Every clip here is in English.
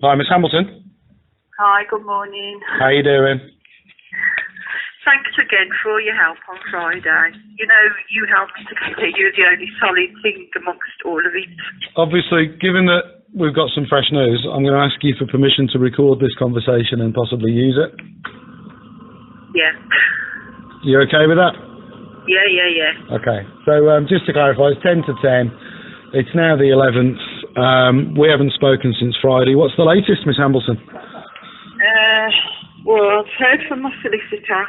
Hi, Miss Hamilton. Hi, good morning. How you doing? Thanks again for all your help on Friday. You know, you helped me to get here. You're the only solid thing amongst all of it. Obviously, given that we've got some fresh news, I'm going to ask you for permission to record this conversation and possibly use it. Yeah. You okay with that? Yeah. Okay. So just to clarify, it's 10 to 10. It's now the 11th. We haven't spoken since Friday. What's the latest, Miss Hamilton? Well, I've heard from my solicitor.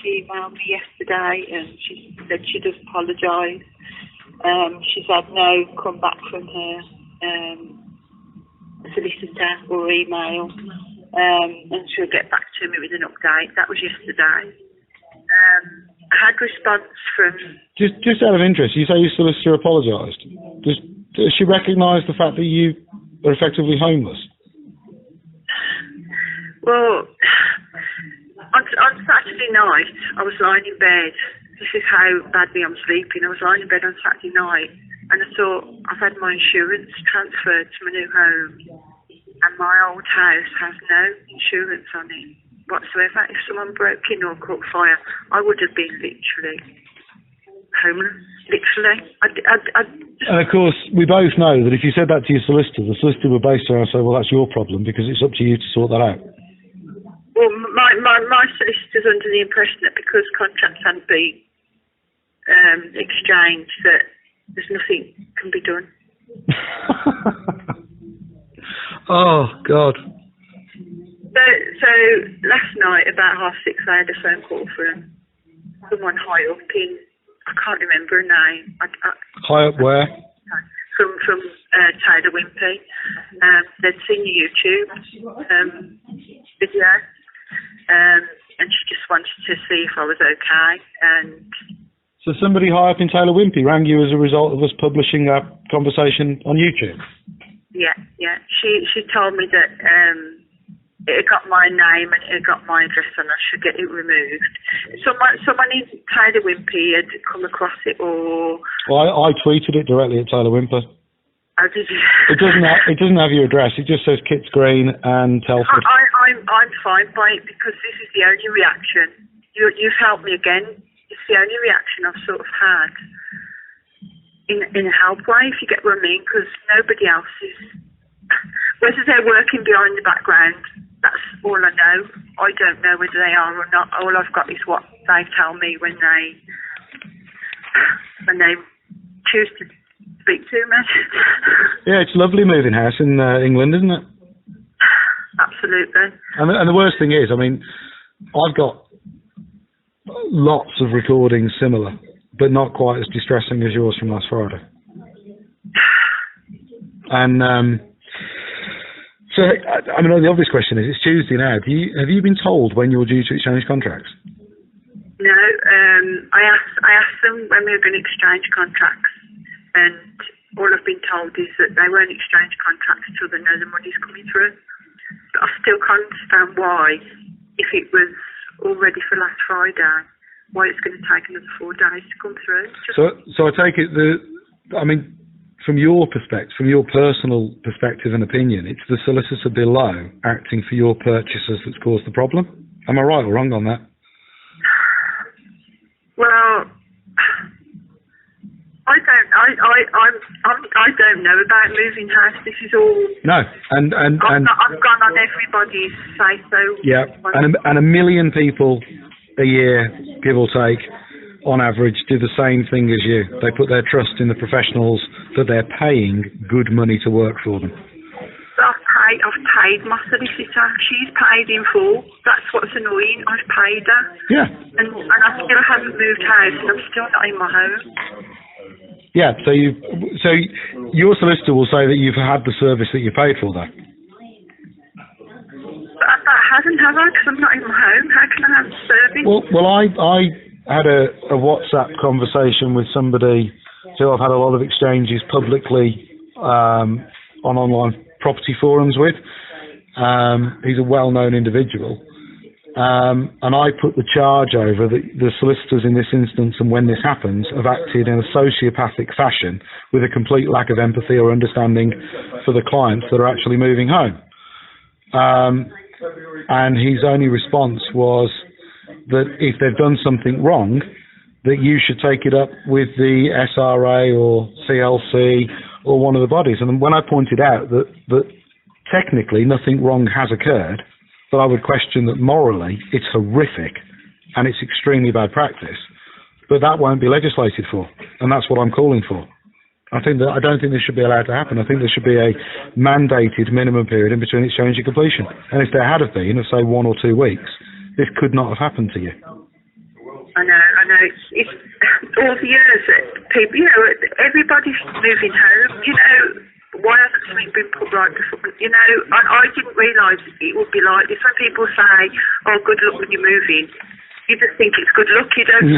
She emailed me yesterday and she said she does apologise. She's had no comeback from her solicitor or email, and she'll get back to me with an update. That was yesterday. I had response from... Just out of interest, you say your solicitor apologised. Does she recognise the fact that you are effectively homeless? Well, on Saturday night, I was lying in bed. This is how badly I'm sleeping. I was lying in bed on Saturday night, and I thought, I've had my insurance transferred to my new home, and my old house has no insurance on it whatsoever. If someone broke in or caught fire, I would have been literally homeless. Literally. And of course, we both know that if you said that to your solicitor, the solicitor would basically say, well, that's your problem because it's up to you to sort that out. Well, my solicitor's under the impression that because contracts hadn't been exchanged, that there's nothing can be done. Oh, God. So last night, about 6:30, I had a phone call from someone high up in, I can't remember her name. High up where? From Taylor Wimpey. They'd seen your YouTube video, and she just wanted to see if I was okay. And so somebody high up in Taylor Wimpey rang you as a result of us publishing our conversation on YouTube? Yeah. She told me that it got my name and it got my address and I should get it removed. Someone in Taylor Wimpey had come across it, or... Well, I tweeted it directly at Taylor Wimpey. Oh, did you? It doesn't have your address. It just says Kitts Green and Telford. I'm fine by it because this is the only reaction. You've helped me again. It's the only reaction I've sort of had in a help way, if you get what I mean, because nobody else is... Whether they're working behind the background, that's all I know. I don't know whether they are or not. All I've got is what they tell me when they choose to speak to me. Yeah, it's lovely moving house in England, isn't it? Absolutely. And the worst thing is, I mean, I've got lots of recordings similar, but not quite as distressing as yours from last Friday. And so, I mean, the obvious question is, it's Tuesday now. Have you been told when you're due to exchange contracts? No. I asked them when we were going to exchange contracts, and all I've been told is that they won't exchange contracts till they know the money's coming through. But I still can't understand why, if it was all ready for last Friday, why it's going to take another 4 days to come through. So I take it from your perspective, from your personal perspective and opinion, it's the solicitor below acting for your purchases that's caused the problem? Am I right or wrong on that? Well, I don't know about moving house. This is all... No, and I've gone on everybody's say-so. Yeah, and 1 million people a year, give or take, on average, do the same thing as you. They put their trust in the professionals that they're paying good money to work for them. I've paid my solicitor. She's paid in full. That's what's annoying. I've paid her. Yeah. And I still haven't moved house, and I'm still not in my home. Yeah. So your solicitor will say that you've had the service that you paid for, though. But that hasn't, have I? Because I'm not in my home. How can I have the service? Well, I had a WhatsApp conversation with somebody who I've had a lot of exchanges publicly on online property forums with. He's a well-known individual. And I put the charge over that the solicitors in this instance, and when this happens, have acted in a sociopathic fashion with a complete lack of empathy or understanding for the clients that are actually moving home. And his only response was that if they've done something wrong, that you should take it up with the SRA or CLC or one of the bodies. And when I pointed out that technically nothing wrong has occurred, but I would question that morally it's horrific and it's extremely bad practice, but that won't be legislated for, and that's what I'm calling for. I don't think this should be allowed to happen. I think there should be a mandated minimum period in between exchange and completion. And if there had have been, of say 1 or 2 weeks, this could not have happened to you. I know. It's all the years that people, everybody's moving home. Why hasn't something been put right before? I didn't realise it would be like this. When people say, "Oh, good luck when you're moving," you just think it's good luck. You don't.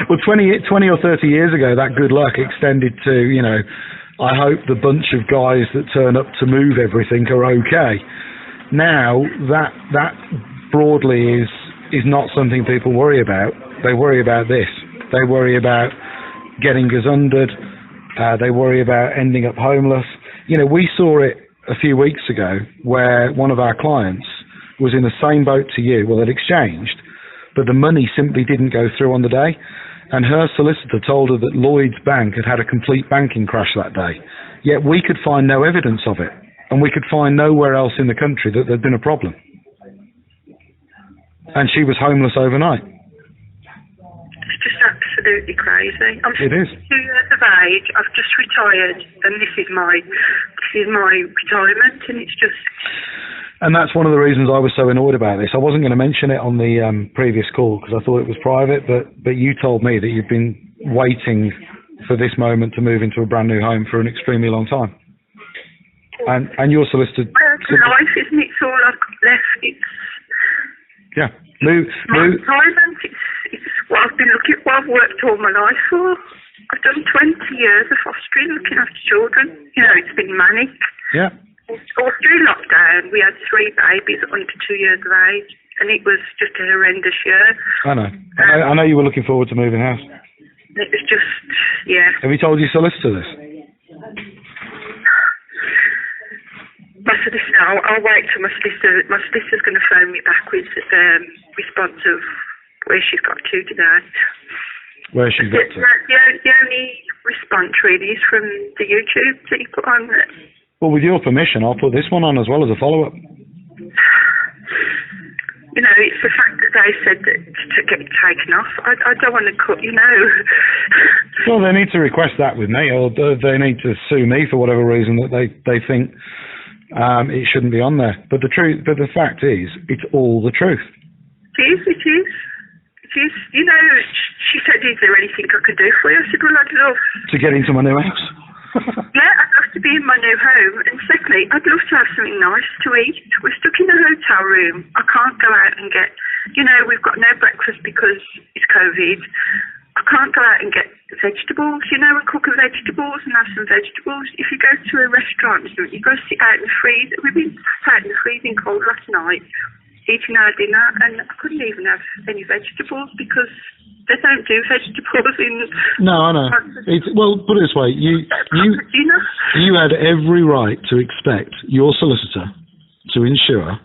Well, 20 or 30 years ago, that good luck extended to, I hope the bunch of guys that turn up to move everything are okay. Now, that broadly is not something people worry about. They worry about this. They worry about getting gasundered. They worry about ending up homeless. We saw it a few weeks ago where one of our clients was in the same boat to you. Well, they'd exchanged, but the money simply didn't go through on the day. And her solicitor told her that Lloyd's Bank had had a complete banking crash that day. Yet we could find no evidence of it. And we could find nowhere else in the country that there'd been a problem. And she was homeless overnight. It's just absolutely crazy. It is. 2 years of age. I've just retired, and this is my retirement, and it's just. And that's one of the reasons I was so annoyed about this. I wasn't going to mention it on the previous call because I thought it was private, but you told me that you've been waiting for this moment to move into a brand new home for an extremely long time. And your solicitor. Life, isn't it? It's all I've got left. Yeah. Move. Retirement. It's what I've been looking. What I've worked all my life for. I've done 20 years of fostering, looking after children. It's been manic. Yeah. All through lockdown, we had 3 babies under 2 years of age, and it was just a horrendous year. I know. I know you were looking forward to moving house. It was just, yeah. Have you told your solicitor this? My solicitor, I'll wait till my solicitor. My solicitor's going to phone me back with response of where she's got to today. Where she's got to? The only response really is from the YouTube that you put on it. Well, with your permission, I'll put this one on as well as a follow-up. It's the fact that they said that to get it taken off. I don't want to cut, Well, they need to request that with me, or they need to sue me for whatever reason that they think it shouldn't be on there. But the fact is, it's all the truth. It is. She said, "Is there anything I can do for you?" I said, "Well, I'd love to get into my new house." Yeah, I'd love to be in my new home, and secondly, I'd love to have something nice to eat. We're stuck in a hotel room. I can't go out and get, we've got no breakfast because it's COVID. I can't go out and get vegetables, and cook vegetables and have some vegetables. If you go to a restaurant, you've got to sit out in the freezer. We've been sat out in the freezing cold last night, eating our dinner, and I couldn't even have any vegetables because they don't do vegetables in. No, I know. Well, put it this way: you had every right to expect your solicitor to ensure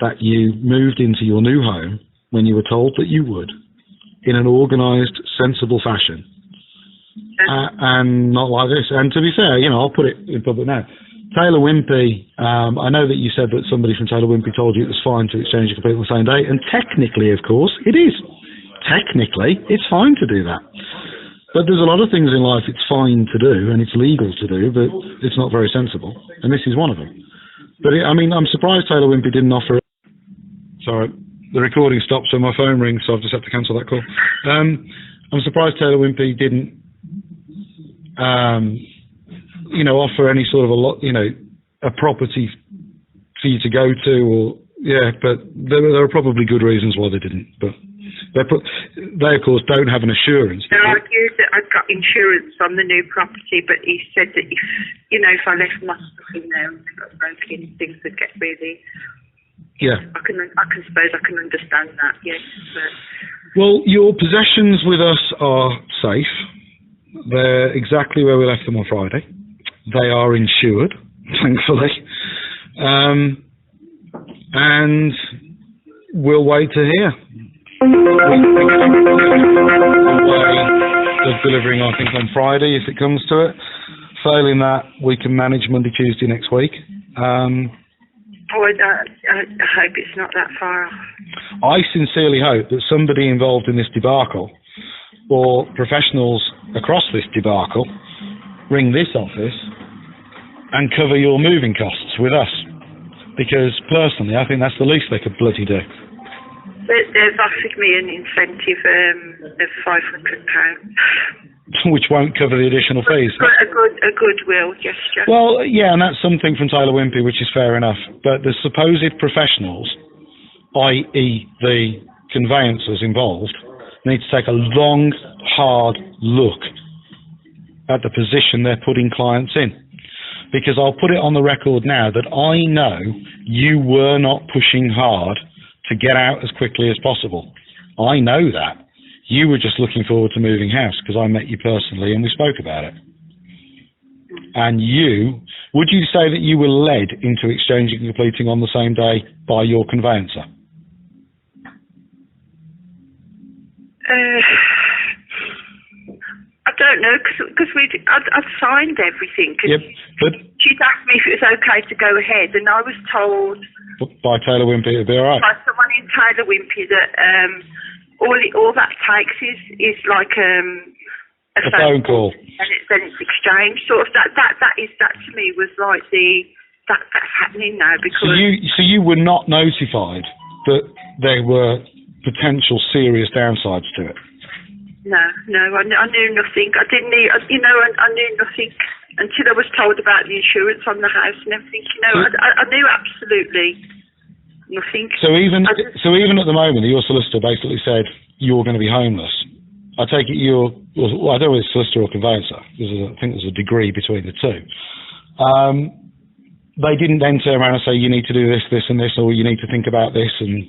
that you moved into your new home when you were told that you would, in an organised, sensible fashion, and not like this. And to be fair, I'll put it in public now. Taylor Wimpey, I know that you said that somebody from Taylor Wimpey told you it was fine to exchange and complete on the same day, and technically, of course, it is. Technically, it's fine to do that. But there's a lot of things in life it's fine to do and it's legal to do, but it's not very sensible. And this is one of them. But, I'm surprised Taylor Wimpey didn't offer it. Sorry, the recording stopped, so my phone rings, so I've just had to cancel that call. I'm surprised Taylor Wimpey didn't, offer any sort of a property for you to go to, or, but there are probably good reasons why they didn't, but... They of course don't have an assurance. They argued that I'd got insurance on the new property, but he said that if I left my stuff in there and they got broken, things would get really. Yeah. I suppose I can understand that. Yes. But... Well, your possessions with us are safe. They're exactly where we left them on Friday. They are insured, thankfully. And we'll wait to hear. Of delivering, I think, on Friday if it comes to it. Failing that, we can manage Monday, Tuesday next week. I hope it's not that far off. I sincerely hope that somebody involved in this debacle, or professionals across this debacle, ring this office and cover your moving costs with us. Because personally, I think that's the least they could bloody do. They've offered me an incentive of £500. Which won't cover the additional fees. A goodwill gesture. Well, yeah, and that's something from Taylor Wimpey, which is fair enough. But the supposed professionals, i.e. the conveyancers involved, need to take a long, hard look at the position they're putting clients in. Because I'll put it on the record now that I know you were not pushing hard to get out as quickly as possible. I know that. You were just looking forward to moving house because I met you personally and we spoke about it. And would you say that you were led into exchanging and completing on the same day by your conveyancer? I don't know, because I'd signed everything. Yep, but she'd asked me if it was okay to go ahead, and I was told by Taylor Wimpey it'd be all right. By someone in Taylor Wimpey that all that takes is like a phone call, and then it's exchanged. Sort of that to me was like that's happening now because. So you were not notified that there were potential serious downsides to it. No, I knew nothing. I knew nothing until I was told about the insurance on the house and everything. I knew absolutely nothing. So even at the moment, your solicitor basically said you're going to be homeless. I take it I don't know if it's solicitor or conveyancer. I think there's a degree between the two. They didn't then turn around and say you need to do this, this, and this, or you need to think about this. And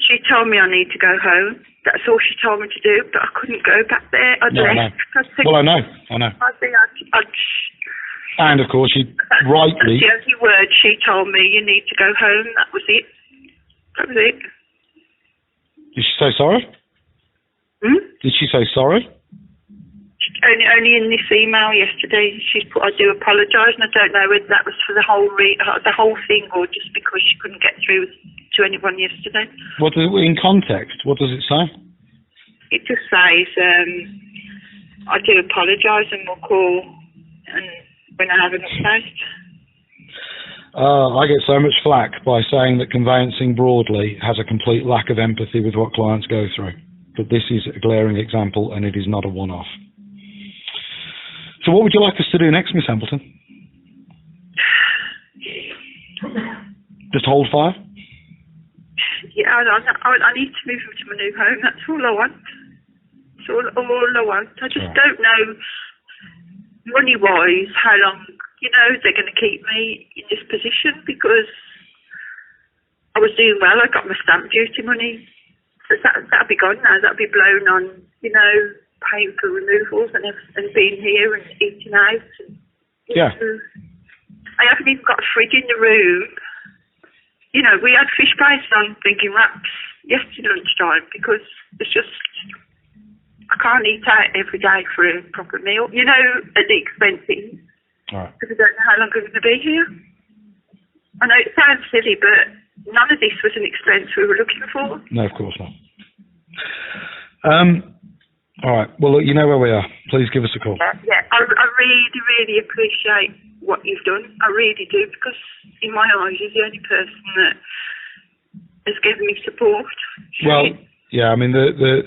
she told me I need to go home. That's all she told me to do, but I couldn't go back there. I'd left. Well, I know. And of course, she rightly. That's the only word she told me. You need to go home. That was it. Did she say sorry? Did she say sorry? Only in this email yesterday, she's put, I do apologise, and I don't know whether that was for the whole thing or just because she couldn't get through to anyone yesterday. In context, what does it say? It just says, I do apologise and we'll call when I have an update. I get so much flack by saying that conveyancing broadly has a complete lack of empathy with what clients go through. But this is a glaring example and it is not a one-off. So what would you like us to do next, Miss Hamilton? Just hold fire? Yeah, I need to move into my new home. That's all I want. That's all I want. I just don't know, money-wise, how long, they're going to keep me in this position because I was doing well. I got my stamp duty money. So that'll be gone now. That'll be blown on, paying for removals and being here and eating out. Yeah. I haven't even got a fridge in the room. We had fish paste on thinking wraps yesterday lunchtime because it's just, I can't eat out every day for a proper meal, at the expense is. Right. Because I don't know how long I'm going to be here. I know it sounds silly, but none of this was an expense we were looking for. No, of course not. All right. Well, look, you know where we are. Please give us a call. Yeah, I really, really appreciate what you've done. I really do, because in my eyes, you're the only person that has given me support. Well, yeah, I mean,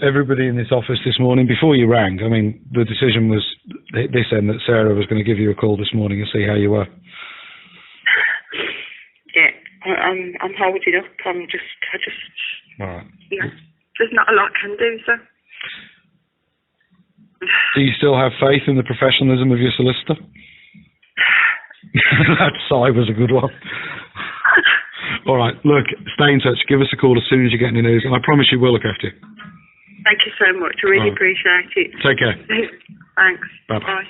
everybody in this office this morning, before you rang, I mean, the decision was this end that Sarah was going to give you a call this morning and see how you were. Yeah, I'm holding up. I just. All right. Yeah, there's not a lot I can do, so. Do you still have faith in the professionalism of your solicitor? That sigh was a good one. All right, look, stay in touch. Give us a call as soon as you get any news, and I promise you we'll look after you. Thank you so much. I really appreciate it. Take care. Thanks. Bye-bye. Bye.